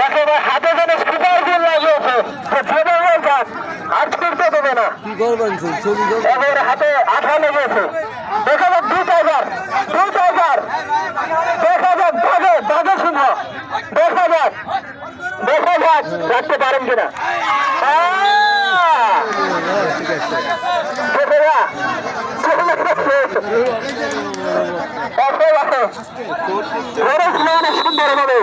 একেবারে হাতে যেন সুপার গোল লাগিয়েছে আর ফিরতে দেবে না। একেবারে হাতে আঠা লেগেছে। দেখা যাক 2,000 দেখা যাক দাগে শুনব। দেখা যাক রাখতে পারেন কিনা। সুন্দর হবে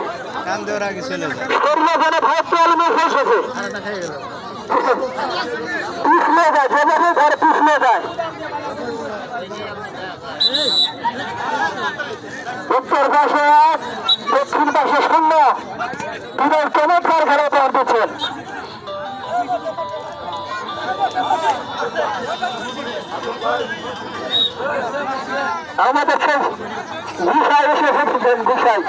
পিছলে যায় যেভাবে ঘরে পিছলে যায়। উত্তর পাশে দক্ষিণ পাশে শূন্য। দুটোর চমৎকার খেলা পাওয়ার দিচ্ছেন। আমাদের গুসাই এসে এসেছেন গুসাই।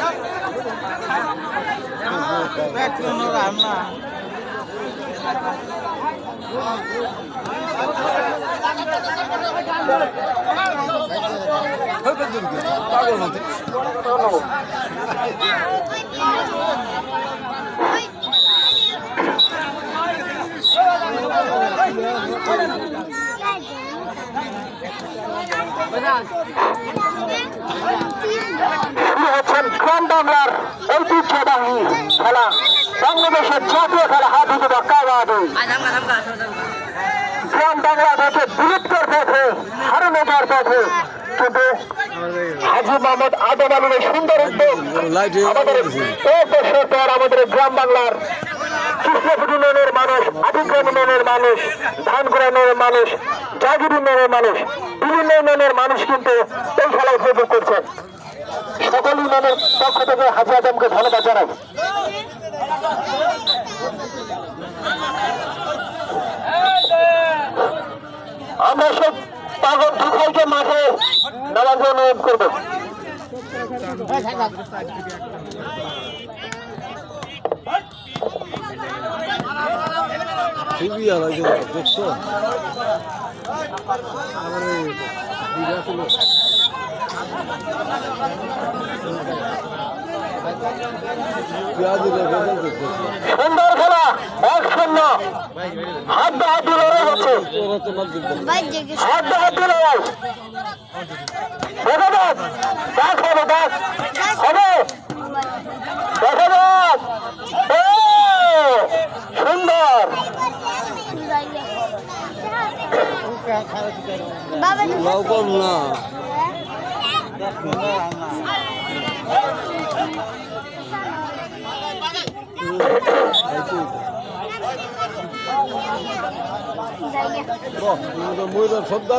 গ্রাম বাংলার ঐতিহ্যবাহী খেলা, বাংলাদেশের জাতীয় খেলা হাডুডু বা কাবাডি। গ্রাম বাংলা থেকে বিলুপ্তর পথে হারানো যাওয়ার পথে, কিন্তু হাজী মোহাম্মদ আদম আলীর সুন্দর উদ্যোগ আমাদের সরকার আমাদের গ্রাম বাংলার কৃষ্ণপুর ইউনিয়নের মানুষ, আদিগ্রাম ইউনিয়নের মানুষ, ধানগুড়া ইউনিয়নের মানুষ, জাগির ইউনিয়নের মানুষ, বিভিন্ন ইউনিয়নের মানুষ কিন্তু এই খেলা উপভোগ করছেন। সকল ইউনিয়নের পক্ষ থেকে হাজী আদমকে ধন্যবাদ জানাই। আমরা সব পাগল দুঃখকে মাঠে নামাজ অনুরোধ করবো। খুবই আলাদা দেখছো সুন্দর খেলা 1-0 হাড্ডাহাড্ডি লড়াই হচ্ছে। হাড্ডাহাড্ডি লড়াই দেখা যাক হবে হবে দেখা যাক। সুন্দর না ময়দান সব